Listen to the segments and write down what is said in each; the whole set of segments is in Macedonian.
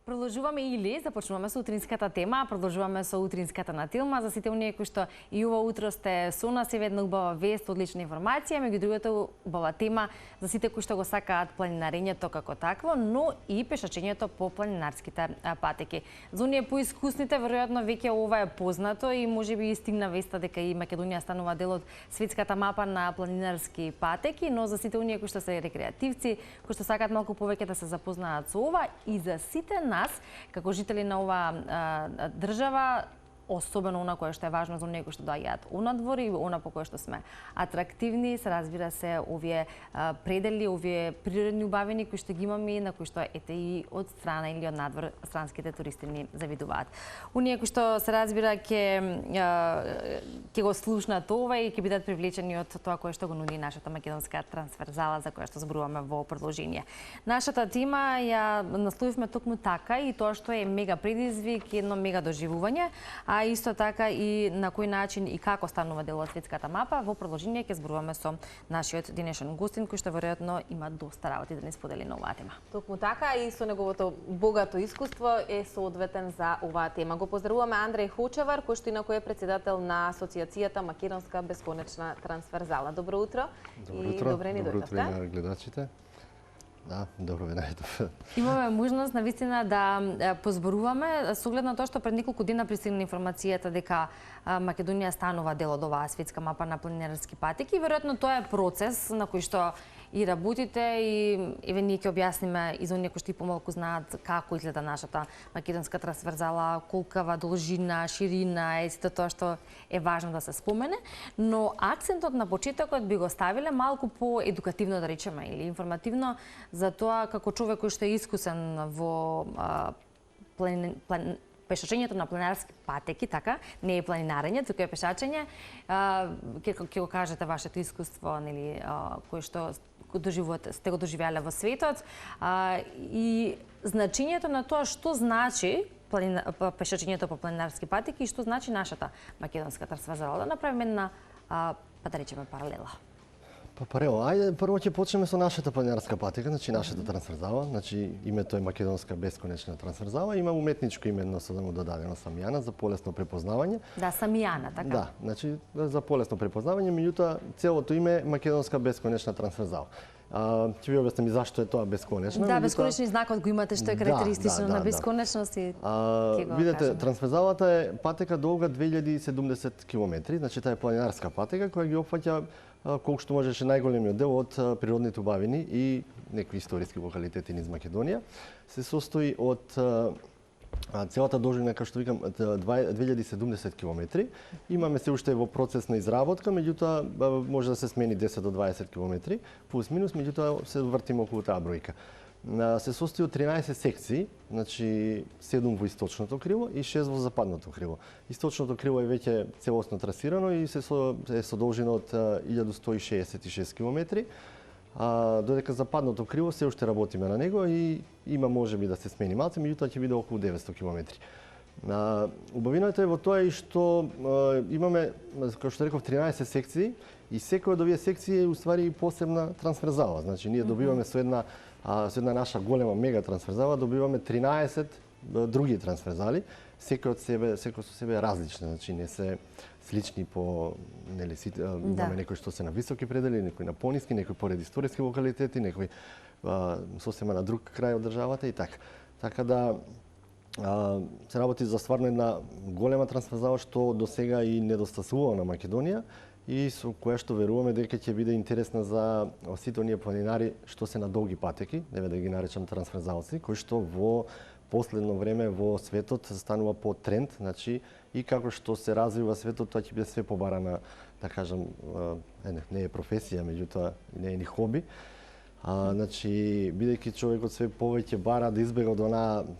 Продолжуваме или започнуваме со утринската тема, продолжуваме со утринската на Тилма. За сите оние кои што и ова утро сте со нас, е една убава вест, одлична информација, меѓу другото убава тема за сите кои што го сакаат планинарењето како такво, но и пешачењето по планинарските патеки. За оние поискусните, веројатно веќе ова е познато и можеби и стигна веста дека и Македонија станува дел од светската мапа на планинарски патеки, но за сите оние кои што се рекреативци, кои што сакаат малку повеќе да се запознаат со ова и за сите нас, како жители на оваа држава, особено она кое што е важно за оние кои што доаѓаат унадвор и она по кое што сме атрактивни, се разбира се овие предели, овие природни убавини кои што ги имаме, на кои што ете и од страна или од надвор странските туристи ни завидуваат. Оние кои што се разбира ќе го слушнат ова и ќе бидат привлечени од тоа кое што го нуди нашата македонска трансферзала за која што зборуваме во продолжение. Нашата тема ја насловивме токму така и тоа што е мега предизвик, едно мега доживување, а исто така и на кој начин и како станува дел од светската мапа. Во продолжение ќе зборуваме со нашиот денешен гостин кој што веројатно има доста работи да ни сподели на оваа тема. Токму така и со неговото богато искуство е соодветен за оваа тема. Го поздравуваме Андреј Хочевар, кој што инаку е председател на Асоциацијата Македонска бесконечна трансферзала. Добро утро. Добро утро. Добро утро на гледачите. Да, добро ве најдов. Имаме можност навистина да позборуваме со оглед на тоа што пред неколку дена пристигна информацијата дека Македонија станува дел од оваа светска мапа на планинарски патеки. Веројатно тоа е процес на кој што и работите и еве ние ќе објасниме и за оние кои што и помалку знаат како изгледа нашата македонска трансферзала, колкава должина, ширина, е сите тоа што е важно да се спомене, но акцентот на почетокот би го ставиле малку по едукативно да речеме или информативно за тоа како човек кој што е искусен во пешачењето на планинарски патеки, така, не е планинарење, туку е пешачење. Ќе го кажете вашето искуство, нели, кој што сте го доживеале во светот и значењето на тоа што значи пешачењето по планинарски патеки и што значи нашата македонска трансферзала. Да направиме една, па да речеме, паралела. Паралела. Ајде, прво ќе почнеме со нашата планинарска патека, значи нашата трансферзала, значи името е Македонска бесконечна трансферзала, има уметничко име едносебно додадено Самијана за полесно препознавање. Да, Самијана, така. Да, значи за полесно препознавање, меѓутоа целото име е Македонска бесконечна трансферзала. Ќе ви објаснам и зашто е тоа бесконечна. Да, бесконечни знакот го имате што е карактеристично на бесконечност и видете, трансферзалата е патека долга 2070 км, значи таа е планинарска патека која ги опфаќа колку што можеше најголемиот дел од природните убавини и некои историски локалитети низ Македонија. Се состои од целата должина, како што викам, 2070 км. Имаме се уште во процес на изработка, меѓутоа може да се смени 10 до 20 км, плюс минус, меѓутоа се вртиме околу таа бројка. Се состои од 13 секции, значи 7 во источното крило и 6 во западното крило. Источното крило е веќе целосно трасирано и е со должина од 1166 км. Додека западното крило се уште работиме на него и има можеби да се смени малце, меѓутоа ќе биде околу 900 км. Убавината е во тоа и што имаме, како што реков, 13 секции и секоја од овие секции е уствари посебна трансферзала. Значи ние добиваме со една наша голема мега трансферзала, добиваме 13 други трансферзали, секој со себе е различна, значи не се слични по, нели, имаме некои што се на високи предели, некои на пониски, некои поред историски локалитети, некои сосема на друг крај од државата и така. Така да се работи за стварно една голема трансферзала што досега и недостасува на Македонија и со која што веруваме дека ќе биде интересна за сите оние планинари што се на долги патеки, еве да ги наречам трансферзалци, кои што во последно време во светот станува по тренд, значи и како што се развива светот, тоа ќе биде све побарана, да кажам, не е професија, меѓутоа не е ни хоби. Значи, бидејќи човекот све повеќе бара да избега од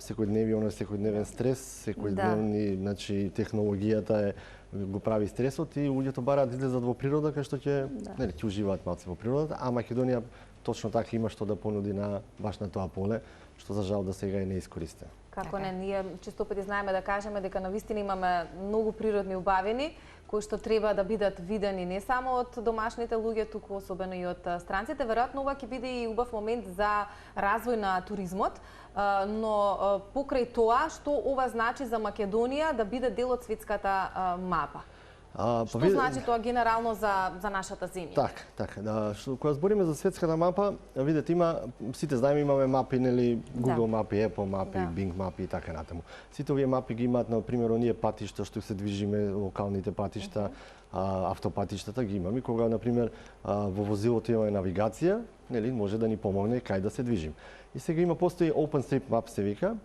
секојдневен стрес, секојдневни, значи технологијата го прави стресот и луѓето бараат да излезат во природа кај што ќе уживаат малце во природата, а Македонија точно така има што да понуди баш на тоа поле, што за жал до сега е неискористено. Како не, ние често пати знаеме да кажеме дека навистина имаме многу природни убавини, кои што треба да бидат видени не само од домашните луѓе, туку особено и од странците. Веројатно ова ќе биде и убав момент за развој на туризмот, но покрај тоа, што ова значи за Македонија да биде дел од светската мапа? Што значи тоа генерално за нашата земја? Така. Кога збориме за светската мапа, видите, сите знаеме, имаме мапи, нели, Google мапи, Apple мапи, Bing мапи и така натаму. Сите овие мапи ги имаат, например, оние патишта што се движиме, локалните патишта, автопатиштата ги имаме. Кога, например, во возилото имаме навигација, нели, може да ни помогне кај да се движим. И сега постои OpenStreetMap се вика,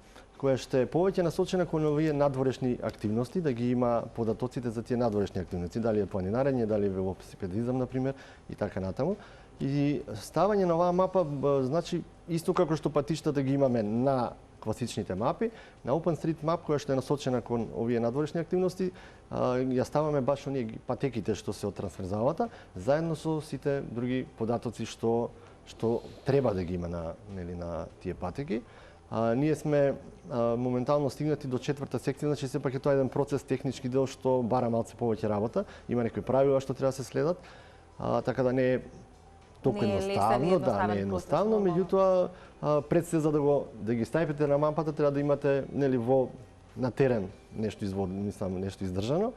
која ще е повеќе насочена кон овие надворешни активности, да ги има податоците за тие надворешни активности, дали е планинарење, дали е велосипедизам, например, и така натаму. И ставање на оваа мапа значи исто како што патиштата ги имаме на класичните мапи, на OpenStreetMap која што е насочена кон овие надворешни активности, ја ставаме баш оние патеките што се од трансверзалата, заедно со сите други податоци што треба да ги има на тие патеки. Ние сме моментално стигнати до 4-та секција, значи сепак е тоа еден процес, технички дел што бара малце повеќе работа, има некои правила што треба да се следат, така да не е толку едноставно, не е едноставно, меѓутоа пред се за да ги ставите на мапата треба да имате нели на терен нешто нешто издржано.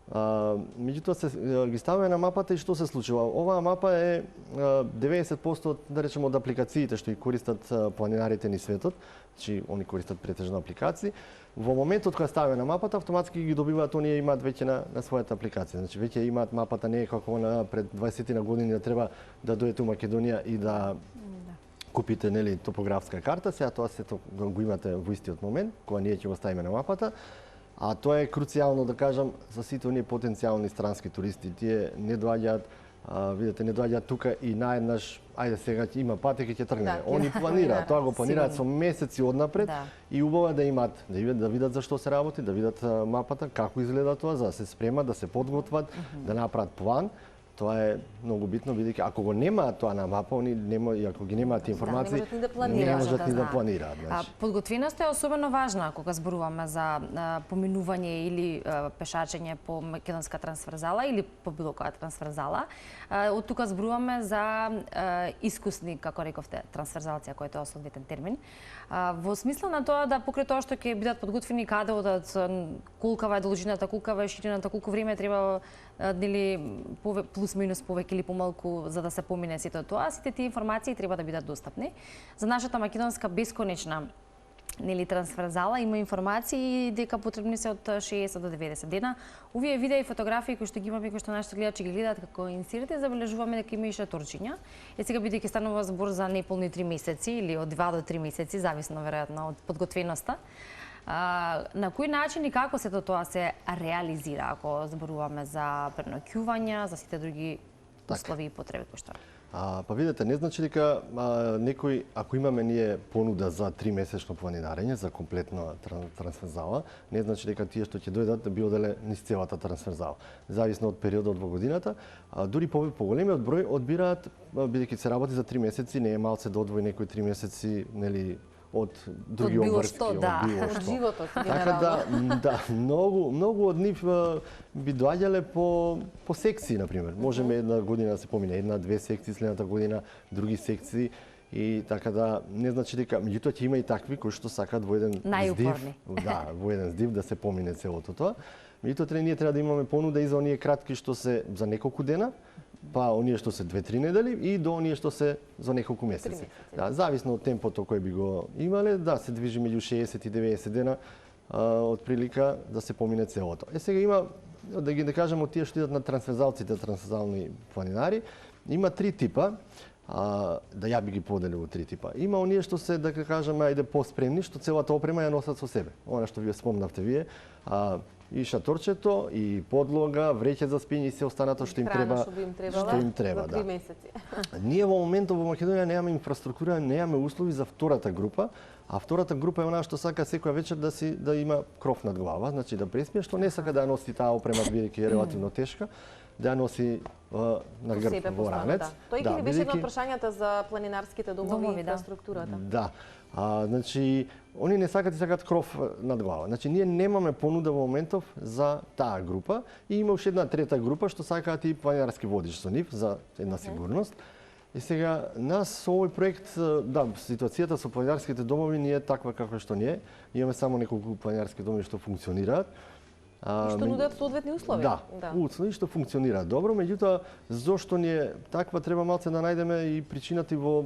Меѓутоа се ги ставаме на мапата и што се случува? Оваа мапа е 90% да речеме од апликациите што ги користат планинарите ни светот, значи они користат претежно апликации. Во моментот кога ставаме на мапата, автоматски ги добиваат, оние имаат веќе на својата апликација. Значи веќе имаат мапата, не е како пред 20 на години да треба да дојдете у Македонија и да купите нели топографска карта, сега тоа сето го имате во истиот момент кога ние ќе го ставиме на мапата. А тоа е круцијално, да кажам, за сите оние потенцијални странски туристи. Тие не доаѓаат, видите, не доаѓаат тука и наеднаш, ајде сега има патеки ќе тргнеме. Они планираат, тоа го планираат со месеци однапред и убаво да имаат, да видат за што се работи, да видат мапата, како изгледа тоа, за да се спремат, да се подготват, да направат план. Тоа е многу битно, бидејќи ако го немаат тоа на мапа, они и ако ги немаат информации, не можат ни да планираат. Подготвеноста е особено важна кога зборуваме за поминување или пешачење по македонска трансверзала или по било која трансверзала. Од тука зборуваме за искусни, како рековте, трансверзалци, кој е тоа соодветен термин. Во смисла на тоа да покрај тоа што ќе бидат подготвени каде одат, колкава е должината, колкава е ширината, колку време треба нели плюс минус повеќе или помалку за да се помине сето тоа, сите тие информации треба да бидат достапни. За нашата македонска бесконечна нели трансверзала има информации дека потребни се од 60 до 90 дена. Овие видеа и фотографии кои што ги имаме, кои што нашите гледачи ги гледаат како инсирите, забележуваме дека има и шаторчиња. Сега бидејќи станува збор за неполни 3 месеци или од 2 до 3 месеци, зависно веројатно од подготвеноста. На кој начин и како сето тоа се реализира ако зборуваме за преноќувања, за сите други услови и потреби кои што? Па видете, не значи дека некој, ако имаме ние понуда за 3-месечно планинарење, за комплетна трансверзала, не значи дека тие што ќе дојдат да би оделе низ целата трансверзала. Зависно од периодот во годината, дури поголемиот број одбираат, бидејќи се работи за 3 месеци, не е малце да одвои некои 3 месеци, нели, од други обврски, од било што. Животот, така да, многу од нив би доаѓале по секции, например. Можеме една година да се помине, 1-2 секции, следната година други секции и така да не значи дека меѓутоа ќе има и такви кои што сакаат во еден здив да се помине целото тоа. Меѓутоа ние треба да имаме понуда и за оние кратки што се за неколку дена, па оние што се 2-3 недели и до оние што се за неколку месеци. Да, зависно од темпото кој би го имале, се движи меѓу 60 и 90 дена од прилика да се помине целото. Сега има да кажеме од тие што идат на трансверзалците, трансверзални планинари, има 3 типа. Да ја би ги поделил во 3 типа. Има оние што се, да кажеме, ајде поспремни, што целата опрема ја носат со себе. Она што вие спомнавте вие, и шаторчето, и подлога, вреќе за спиње и се останато што им треба. Што им треба, за 3 месеци. Ние во моментот во Македонија немаме инфраструктура, немаме услови за втората група, а втората група е онаа што сака секоја вечер да има кров над глава, значи да преспие, што не сака да ја носи таа опрема бидејќи е релативно тешка. да ја носи на грб во ранец. Тој ги беше едно од прашањата за планинарските домови и инфраструктурата. Да. Значи, они не сакаат кров над глава. Значи, ние немаме понуда во моментов за таа група и има уште една трета група што сакаат и планинарски водич со нив за една сигурност. И сега, нас со овој проект, да, ситуацијата со планинарските домови не е таква каква што не е. Имаме само неколку планинарски домови што функционираат. И што нудат соодветни услови. Да, услови што функционираат добро, меѓутоа, зошто не е таква, треба малце да најдеме и причината во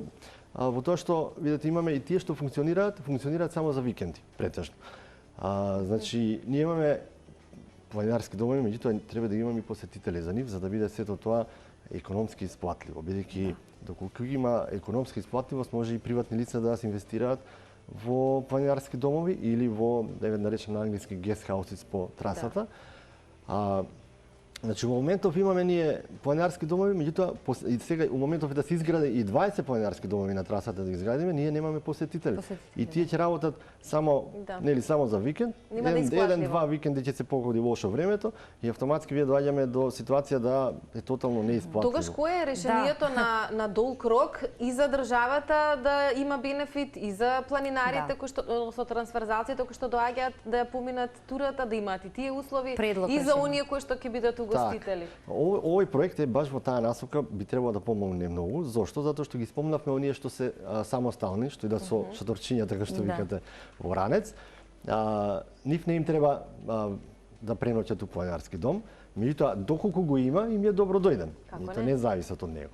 тоа што, видите, имаме и тие што функционираат само за викенди, претежно. Значи, ние имаме планинарски домови, меѓутоа треба да имаме и посетители за нив, за да биде сето тоа економски исплатливо, бидејќи доколку има економска исплатливост, може и приватни лица да се инвестираат во планинарски домови или во, да наречем на англиски, guest houses по трасата. Значи, во моментов имаме ние планинарски домови, меѓутоа и сега во моментов да се изгради и 20 планинарски домови на трасата да изградиме, ние немаме посетители. И тие ќе работат само нели само за викенд. Еден-два викенди ќе се погоди лошо времето и автоматски вие доаѓаме до ситуација да е тотално неисплатливо. Тогаш кое е решението на долг рок и за државата да има бенефит и за планинарите кои што со трансферзациите кои што доаѓаат да ја поминат турата, да имаат и тие услови и за оние кои што ќе бидат гостители. Овој проект е баш во таа насока, би требало да помогне многу. Зошто? Затоа што ги спомнавме оние што се самостални, што идат со шаторчиња, така што викате, во ранец. Нив не им треба да преноќат у планинарски дом, меѓутоа доколку го има, им е добро дојден. И тоа не зависат од него.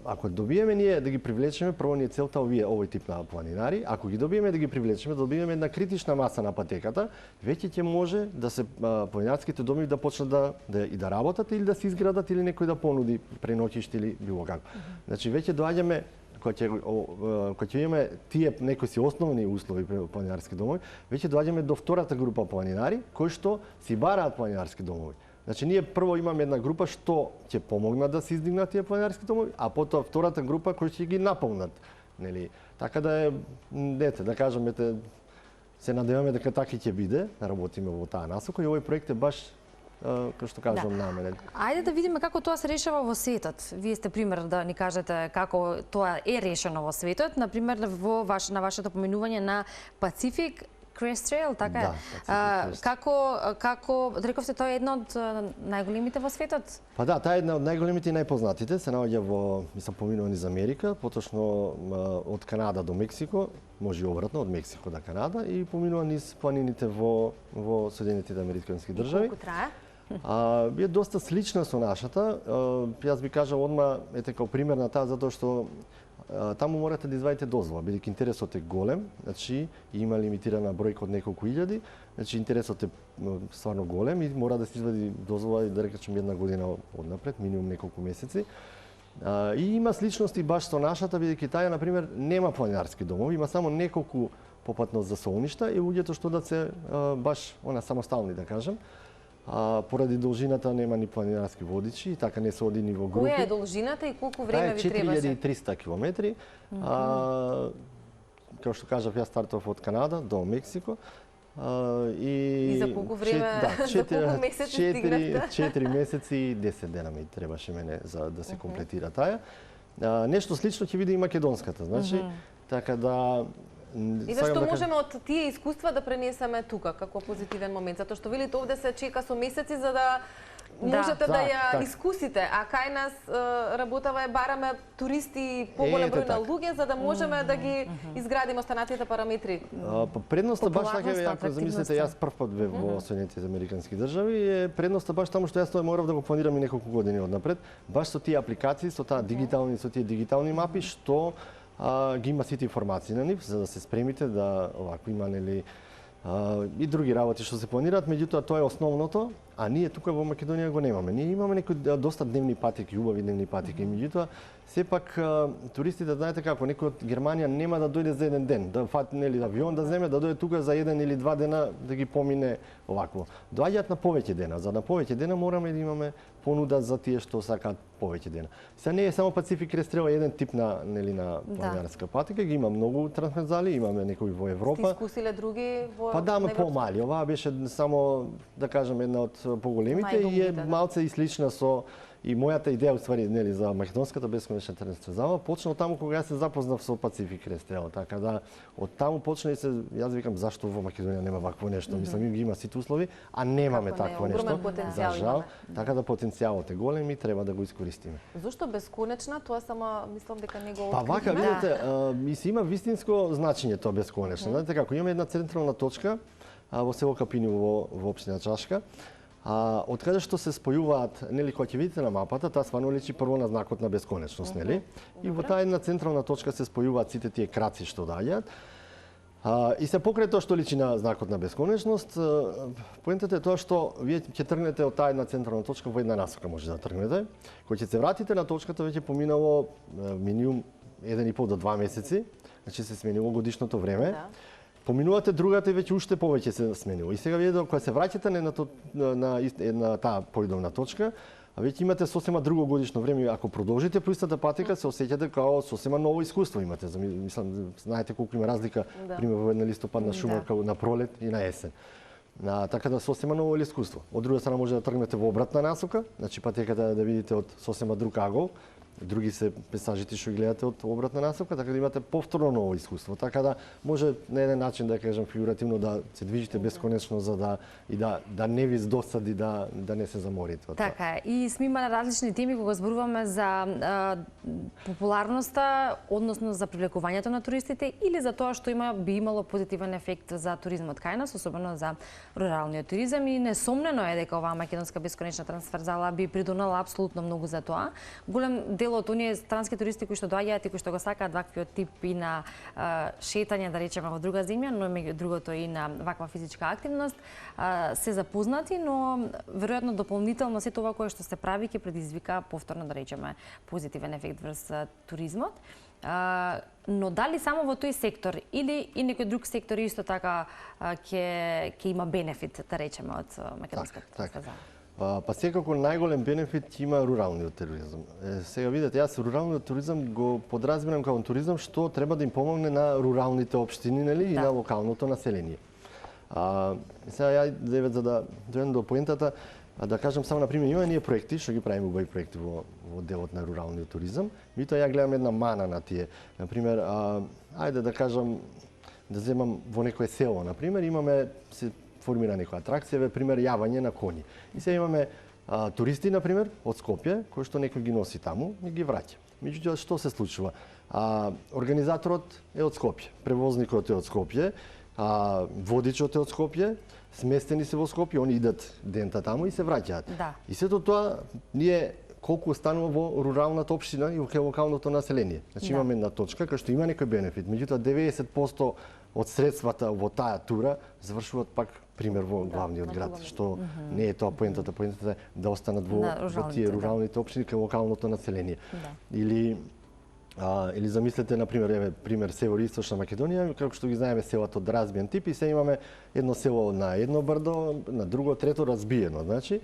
Ако добиеме ние да ги привлечеме, прво ни е целта овој тип на планинари, ако ги добиеме да ги привлечеме, да добиеме една критична маса на патеката, веќе ќе може да се планинарските доми да почнат да работат или да се изградат или некој да понуди преноќиште или било како. Значи веќе доаѓаме кога ќе имаме тие некои основни услови при планинарски домови, веќе доаѓаме до втората група планинари кои што си бараат планинарски домови. Значи, ние прво имаме една група што ќе помогнат да се издигнат тие планинарски домови, а потоа втората група кои ќе ги наполнат. Нели? Така да е, да кажеме, се надеваме дека така ќе биде, да работиме во таа насока и овој проект е баш како што кажам наменет. Ајде да видиме како тоа се решава во светот. Вие сте пример да ни кажете како тоа е решено во светот, на пример на вашето поминување на Pacific Crest Trail, така е. Како рековте, тоа е една од најголемите во светот? Па да, таа е една од најголемите и најпознатите, се наоѓа во, мислам, поминувани за Америка, поточно од Канада до Мексико, може и обратно од Мексико до Канада и поминува низ планините во Соединетите американски држави. Колку трае? Е доста слична со нашата. Јас би кажал одма како пример на таа затоа што таму морате да извадите дозвола, бидејќи интересот е голем, значи има лимитирана бројка од неколку илјади, значи интересот е стварно голем и мора да се извади дозвола и да речем една година однапред, минимум неколку месеци. И има сличности баш со нашата, бидејќи таа, например, нема планинарски домови, има само неколку попатно засолништа и луѓето што да се баш самостални, да кажем. Поради должината нема ни планинарски водичи, така не се оди ни во групи. Која е должината и колку време ви требаше? 4300 километри. Како што кажав, јас стартов од Канада до Мексико. И за колку време, за колку месеци стигнавте? 4 месеци и 10 дена ми требаше мене за да се комплетира таа. Нешто слично ќе биде и македонската, значи, така да и зашто можеме од тие искуства да пренесеме тука како позитивен момент, затоа што велите овде се чека со месеци за да можете да ја искусите, а кај нас работава е бараме туристи, поголем број на луѓе за да можеме да ги изградиме останатите параметри. Предноста баш така е, ако замислите, јас прв пат бев во Соединетите американски држави, е предноста баш таму што јас тоа морав да го планирам и неколку години однапред, баш со тие апликации, со тие дигитални мапи што ги има сите информации на нив, за да се спремите да овако има нели и други работи што се планираат, меѓутоа тоа е основното, а ние тука во Македонија го немаме. Ние имаме некои доста дневни патеки, убави дневни патеки, меѓутоа сепак туристите, знаете како, некој од Германија нема да дојде за еден ден, да фати нели авион да земе, да дојде тука за еден или два дена да ги помине овакво. Доаѓаат на повеќе дена, за на повеќе дена мораме да имаме понуда за тие што сакаат повеќе дена. Сега не е само Пацифик Крест Трейл еден тип на планинарска патека, ги има многу трансверзали, имаме некои во Европа. Сте искусиле други во Па да, помали. Оваа беше само, да кажем, една од поголемите и е малце и слична со и мојата идеја уствари за македонската бесконечна трансверзала почна од таму кога се запознав со Пацифик Крест Трейл, така да од таму почна и се јас викам зашто во Македонија нема вакво нешто. Мислам ги има сите услови, а немаме такво нешто. За жал, така да потенцијалот е голем и треба да го искористиме. Зошто бесконечна? Тоа само мислам дека не го Па вака видите, мисли има вистинско значење тоа бесконечно. Знаете како имаме една централна точка во село Капиново во општина Чашка. Од каде што се спојуваат, нели, кога ќе видите на мапата, таа стварно личи прво на знакот на бесконечност, нели? И во таа една централна точка се спојуваат сите тие краци што доаѓаат. И се покрај тоа што личи на знакот на бесконечност, поентата е тоа што вие ќе тргнете од таа една централна точка во една насока може да тргнете. Кога ќе се вратите на точката веќе поминало минимум 1,5 до 2 месеци, значи се сменило годишното време. Поминувате другата и веќе уште повеќе се сменило. И сега видите кога се враќате на таа поидовна точка, веќе имате сосема друго годишно време. Ако продолжите по истата патека, се осеќате као сосема ново искуство имате. Мислам, знаете колку има разлика, пример во една листопадна шума на пролет и на есен. Така да сосема ново искуство. Од друга страна може да тргнете во обратна насока, значи патеката да видите од сосема друг агол. Други се пейзажите што ги гледате од обратна насока, така да имате повторно ново искуство. Така да може на еден начин да кажам фигуративно да се движите бесконечно за да не ви досади да не се заморите од тоа. Така и сме имале различни теми кога зборуваме за популарноста, односно за привлекувањето на туристите или за тоа што би имало позитивен ефект за туризмот кај нас, особено за руралниот туризам и несомнено е дека оваа македонска бесконечна трансверзала би придонела апсолутно многу за тоа. Голем дел од оние странски туристи кои што доаѓаат и кои што го сакаат ваквиот тип и на шетање, да речеме, во друга земја, но меѓу другото и на ваква физичка активност, се запознати, но веројатно дополнително сето ова кое што се прави ќе предизвика повторно, да речеме, позитивен ефект врз туризмот. Но дали само во тој сектор или и некој друг сектор исто така ќе има бенефит, да речеме, од македонската трансверзала? Па секако најголем бенефит има руралниот туризам. Сега видите, јас руралниот туризам го подразбирам како туризам што треба да им помогне на руралните општини, нели, и на локалното население. Сега ја за да дојдем до поентата, да кажам само на пример, има ние проекти, што ги правиме убави проекти во делот на руралниот туризам. Меѓутоа ја гледам една мана на тие. На пример, ајде да кажам да земам во некое село, на пример, имаме формира некоја атракција, пример јавање на коњи. И сега имаме туристи, на пример, од Скопје, кои што некој ги носи таму и ги враќа. Меѓутоа, што се случува? Организаторот е од Скопје, превозникот е од Скопје, водичот е од Скопје, сместени се во Скопје, они идат дента таму и се враќаат. И сето тоа ние колку останува во руралната општина и во локалното население. Значи имаме една точка кај што има некој бенефит, меѓутоа 90% од средствата во таа тура завршуваат пак пример во главниот град, што не е тоа поентата, поентата е да останат во тие руралните општини кај локалното население. Или замислете, на пример, еве пример североисточна Македонија, како што ги знаеме селото од разбиен тип и се имаме едно село на едно брдо, на друго, трето разбиено, значи,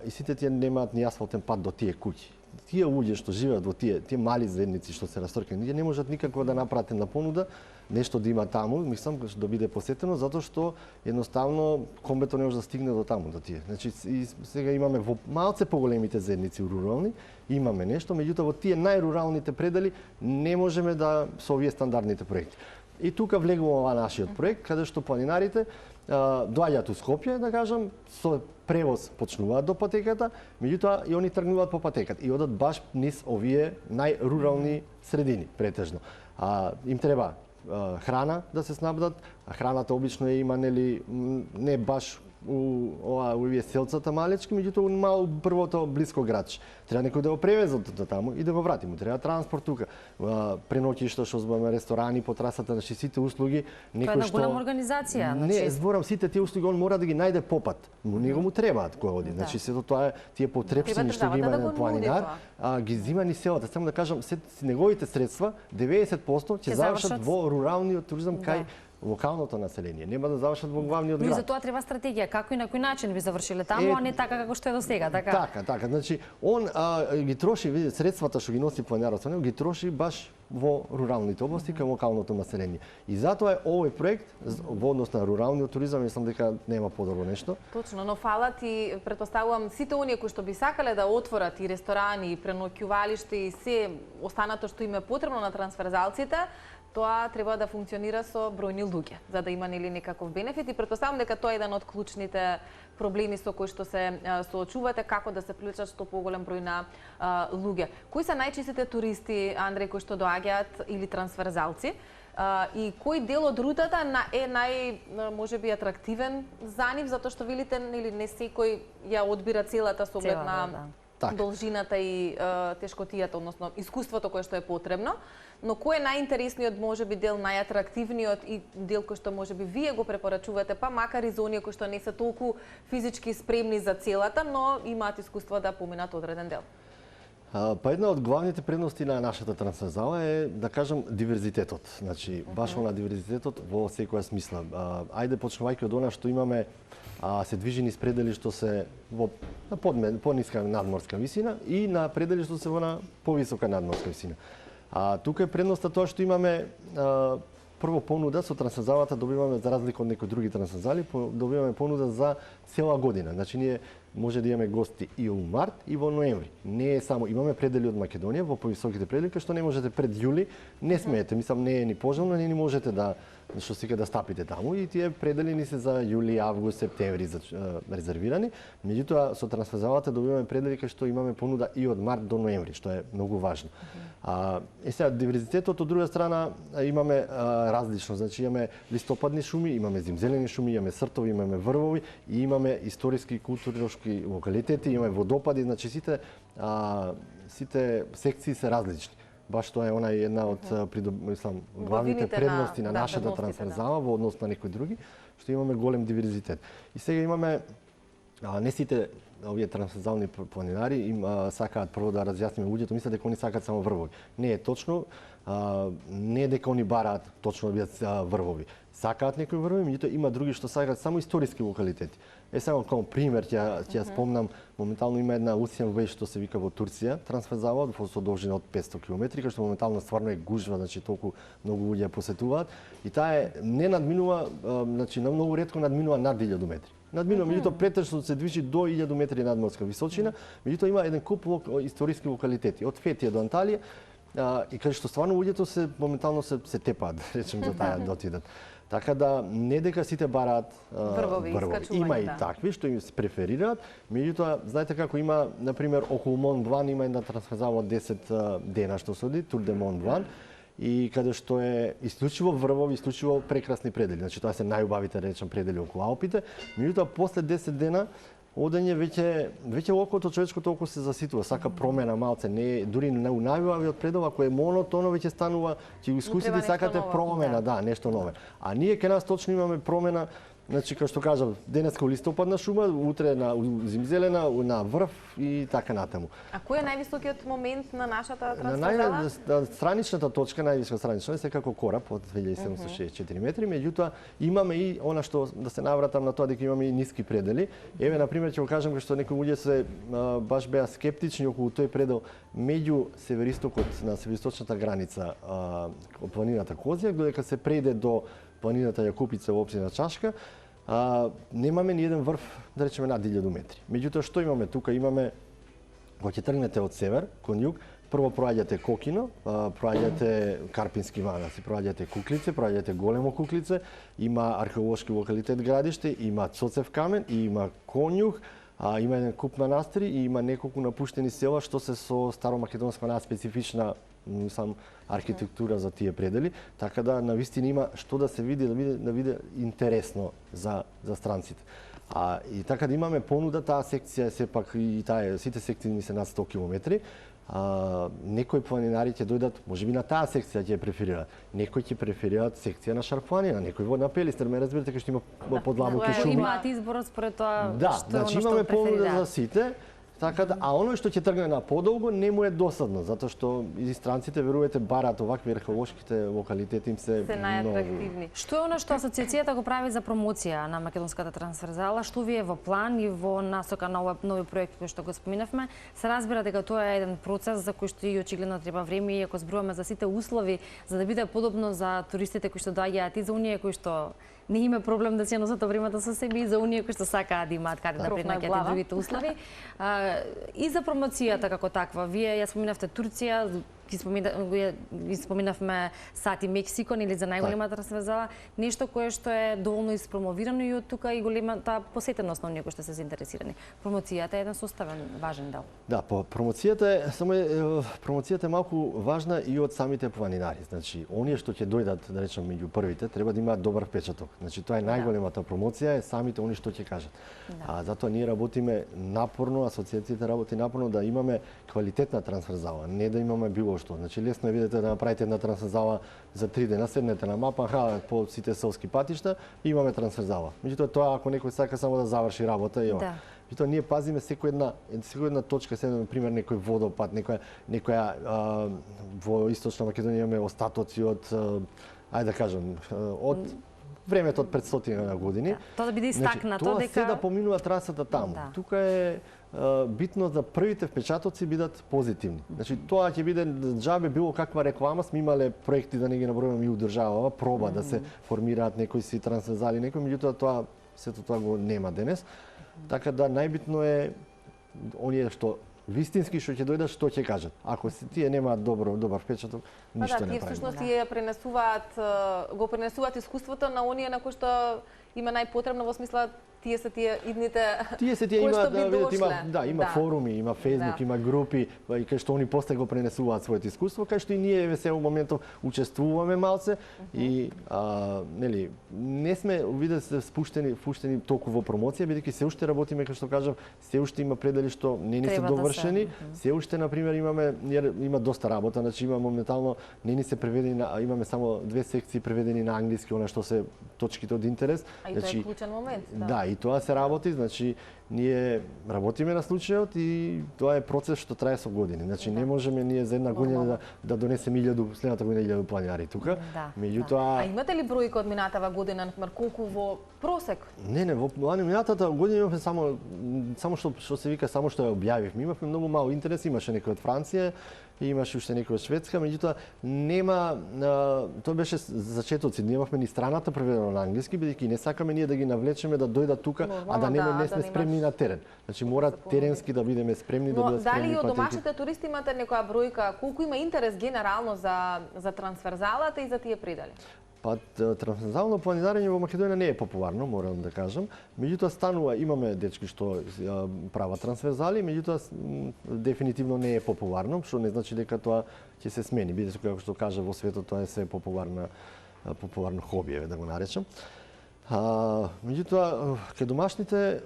и сите тие немаат ни асфалтен пат до тие куќи. Тие луѓе што живеат во тие мали заедници што се расторкани, ние не можат никако да направат една понуда, нешто да има таму, мислам да биде посетено, затоа што едноставно комбето не може да стигне до таму, до тие. Значи, и сега имаме во малце поголемите заедници рурални, имаме нешто, меѓутоа во тие најруралните предели не можеме да со овие стандардните проекти. И тука влегува ова нашиот проект, каде што планинарите доаѓаат у Скопје, да кажам, со превоз почнуваат до патеката, меѓутоа и они тргнуваат по патеката и одат баш низ овие најрурални средини, претежно. Им треба храна да се снабдат, а храната обично има, нели, не баш у овие селцата малечки, меѓутоа мал првото блиско градче. Треба некој да го превезе до таму и да го врати. Му треба транспорт тука. Преноќишта што збораме, ресторани по трасата, значи сите услуги, некој што... Тоа е една голема организација. Не, зборам сите тие услуги, он мора да ги најде попат. Му него му требаат кој оди. Значи сето тоа е тие потрепштини што ги има на планинар, ги зима ни селата. Само да кажам, неговите средства 90% ќе завршат во руралниот туризам кај локалното население, нема да завршат во главниот Но и град. за тоа треба стратегија, како и на кој начин би завршиле таму, а не така како што е до сега, така? Така, значи он ги троши, видите, средствата што ги носи планинарот со него, ги троши баш во руралните области кај локалното население. И затоа е овој проект во однос на руралниот туризам, мислам дека нема подобро нешто. Точно, но фалат и претпоставувам сите оние кои што би сакале да отворат и ресторани, и преноќувалиште и се останато што им е потребно на трансферзалците, тоа треба да функционира со бројни луѓе, за да има нели некаков бенефит и претпоставам дека тоа е еден од клучните проблеми со кои што се соочувате, како да се привлечат што поголем број на луѓе. Кои се најчистите туристи, Андреј, кои што доаѓаат или трансферзалци? И кој дел од рутата е можеби атрактивен за нив, затоа што велите или не секој ја одбира целата со оглед на должината и тешкотијата, односно искуството кое што е потребно, но кој е најинтересниот, можеби дел, најатрактивниот и дел кој што можеби вие го препорачувате, па макар и за оние кои што не се толку физички спремни за целата, но имаат искуство да поминат одреден дел? Па една од главните предности на нашата трансферзала е, да кажам, диверзитетот. Значи, баш на диверзитетот во секоја смисла. Ајде почнувајќи од она што имаме, се движи низ предели што се во пониска надморска висина и на предели што се во на повисока надморска висина. Тука е предноста тоа што имаме прво понуда со трансферзалата, добиваме за разлика од некои други трансферзали, добиваме понуда за цела година. Значи ние може да имаме гости и во март и во ноември. Не е само, имаме предели од Македонија во повисоките предели што не можете пред јули, не смеете, мислам не е ни пожелно, не можете да што сега да стапите таму и тие предели ни се за јули, август, септември резервирани. Меѓутоа со трансферзалата добиваме предели кај што имаме понуда и од март до ноември, што е многу важно. Сега диверзитетот од друга страна имаме различно, значи имаме листопадни шуми, имаме зимзелени шуми, имаме сртови, имаме врвови и имаме историски културолошки локалитети, имаме водопади, значи сите секции се различни. Баш тоа е една од главните предности на нашата трансферзала во однос на некои други, што имаме голем диверзитет. И сега имаме не сите овие трансферзални планинари сакаат прво да разјасниме луѓето, мислат дека они сакаат само врвови. Не е точно, не е дека они бараат точно да бидат врвови. Сакаат некои врвови, меѓутоа има други што сакаат само историски локалитети. Само како пример ќе спомнам, моментално има една Ocean Way што се вика во Турција, трансферзала со должина од 500 км, кај што моментално стварно е гужва, значи толку многу луѓе ја посетуваат и таа не надминува, значи многу ретко надминува над 1000 метри. Надминува, меѓутоа претежно се движи до 1000 метри надморска височина, меѓутоа има еден куп историски локалитети, од Фетија до Анталија, и кај што стварно луѓето се моментално се тепаат, речем за таа да отидат. Така да не дека сите бараат врвови. Има и такви што им се преферираат, меѓутоа знаете како има на пример околу Мон Блан има една трансферзала од 10 дена што се оди Тур де Мон Блан и каде што е исклучиво врвови, исклучиво прекрасни предели. Значи тоа се најубавите речем предели околу Алпите, меѓутоа после 10 дена одење веќе окото човечко толку се заситува, сака промена малце, не дури у најубавиот предел, ако е монотоно веќе станува, ќе го искусите сакате промена, да, нешто ново. А ние кај нас точно имаме промена. Значи, како што кажав, денеска у листопадна шума, утре на зимзелена, на врв и така натаму. А кој е највисокиот момент на нашата трансферзала? Страничната точка, највисока странична, е секако Кораб од 2764 метри, меѓутоа имаме и она што да се навратам на тоа дека имаме и ниски предели. Еве на пример ќе го кажам што некои луѓе се баш беа скептични околу тој предел меѓу североистокот на североисточната граница планината Козија, додека се преиде до планината Јакупица во општина Чашка, немаме ни еден врв, да речеме, над 1000 метри. Меѓутоа, што имаме тука? Имаме, кога ќе тргнете од север, кон југ, прво проаѓате Кокино, проаѓате Карпински манаси, проаѓате Куклице, проаѓате Големо Куклице, има археолошки локалитет градиште, има Цоцев камен, има Конјуг, има еден куп манастири и има неколку напуштени села што се со старомакедонска специфична архитектура за тие предели, така да навистина има што да се види, да биде интересно за странците. И така да имаме понуда, таа секција сепак и сите секции ни се над 100 км. Некои планинари ќе дојдат, можеби на таа секција ќе преферираат. Некои ќе преферираат секција на Шарпланина, некои на Пелистер, ме разбирате кај што има подлабоки шуми. Имаат избор според тоа што значи имаме понуда за сите. Така да, а оно што ќе тргне на подолго не му е досадно, затоа што и странците верувате бараат овакви археолошките локалитети им се најатрактивни. Што е оно што асоциацијата го прави за промоција на македонската трансферзала? Што ви е во план и во насока на нови проекти кои што го споминавме? Се разбира дека тоа е еден процес за кој што и очигледно треба време, и ако зборуваме за сите услови за да биде подобно за туристите кои што доаѓаат и за оние кои што не има проблем да се носат времето со себе, и за оние кои што сакаат да имаат каде да пренаќат и другите услови. И за промоцијата како таква, вие ја споминавте Турција, ги споминавме САД и Мексико, нели, за најголемата трансферзала, нешто кое што е доволно испромовирано и од тука и големата посетеност на оние кои што се заинтересирани. Промоцијата е еден составен важен дел. Да, промоцијата е малку важна и од самите планинари. Значи, оние што ќе дојдат, да речеме, меѓу првите, треба да имаат добар впечаток. Значи, тоа е најголемата промоција, е самите они што ќе кажат. Затоа ние работиме напорно, асоциацијата работи напорно да имаме квалитетна трансферзала, не да имаме било што. Значи, лесно е видите да направите една трансферзала за 3 дена, седнете на мапа, по сите селски патишта и имаме трансферзала. Меѓутоа, тоа ако некој сака само да заврши работа и ова. Меѓутоа, ние пазиме секоја една точка, се например некој водопад, некоја во Источна Македонија имаме остатоци од ајде да кажам, од времето од пред 100 години. Тоа да биде истакнато тоа дека се да поминува трасата таму. Тука е битно да првите впечатоци бидат позитивни. Значи тоа ќе биде џабе било каква реклама, сме имале проекти да не ги набројуваме и одржавава, проба да се формираат некои си трансферзали, меѓутоа сето тоа го нема денес. Така да најбитно е оние што вистински што ќе дојдат, што ќе кажат. Ако тие немаат добар впечаток, ништо не правиме. Тие всушност го пренесуваат искуството на оние на кои што има најпотребно, во смисла тие идните има форуми, има Facebook, има групи кај што они после го пренесуваат своето искуство, кај што и ние се во моментов учествуваме малце и нели не сме се впуштени толку во промоција, бидејќи се уште работиме, како што кажав, се уште има предели што не ни се довршени, се уште на пример има доста работа, значи има моментално не ни се преведени, имаме само 2 секции преведени на англиски, она што се точките од интерес. А и тоа е клучен момент. Да, и тоа се работи, значи ние работиме на случајот и тоа е процес што трае со години. Значи не можеме ние за една година да донесеме 1000, следната година 1000 планинари тука. Меѓутоа, а имате ли бројка од минатава година, например, колку во просек? Не, во минатата година имавме само што се вика, само што ја објавивме. Имавме многу мал интерес, имаше некој од Франција, и имаше уште некој од Шведска, меѓутоа нема, тоа беше зачетоци, немавме ни страната преведено на англиски, бидејќи не сакаме ние да ги навлечеме да дојдат тука, а да не сме спремни на терен. Значи мора теренски да бидеме спремни, да бидат спремни. Дали и од домашните туристи имате некоја бројка, колку има интерес генерално за трансферзалата и за тие предели? Трансферзално планинарење во Македонија не е популарно, морам да кажам. Меѓутоа станува, имаме дечки што прават трансферзали, меѓутоа дефинитивно не е популарно, што не значи дека тоа ќе се смени, бидејќи како што кажа во светот тоа е се популарно хоби, да го наречам. Меѓутоа кај домашните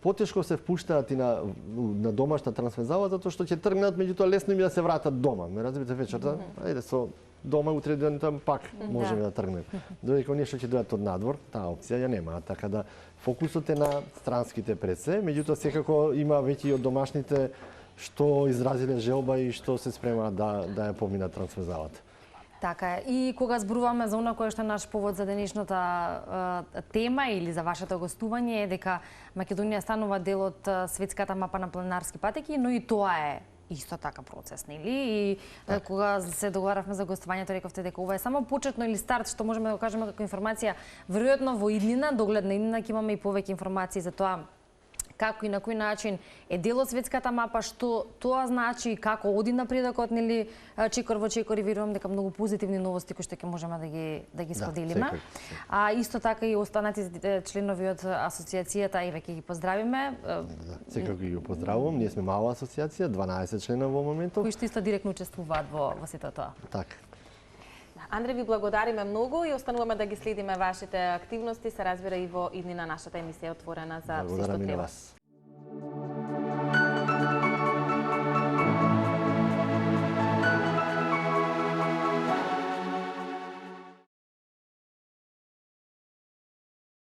потешко се впуштаат и на домашна трансферзала, затоа што ќе тргнат, меѓутоа лесно им да се вратат дома. Ме разбирате вечерта, ајде со дома утре ден там пак можеме да тргнеме. Додека оние што ќе дојдат од надвор, таа опција ја нема, така да фокусот е на странските пред се, меѓутоа секако има веќе и од домашните што изразиле желба и што се спремаат да ја поминат трансферзалата. Така е. И кога зборуваме за она кое што е наш повод за денешната тема или за вашето гостување е дека Македонија станува дел од светската мапа на планинарски патеки, но и тоа е исто така процес, нели? И кога се договаравме за гостувањето, рековте дека ова е само почетно или старт, што можеме да кажеме како информација. Веројатно во иднина, догледна иднина, ќе имаме и повеќе информации за тоа како и на кој начин е дел од светската мапа, што тоа значи, како оди напредокот, нели, чекор во чекор, и верувам дека многу позитивни новости кои што ќе можеме да ги споделиме. А исто така и останатите членови од асоциацијата и веќе ги поздравиме. Секако ги поздравувам, ние сме мала асоциација, 12 члена во моментов. Кои што исто директно учествуваат во сето тоа. Така. Андре, ви благодариме многу и остануваме да ги следиме вашите активности, се разбира и во иднина нашата емисија отворена за се што треба.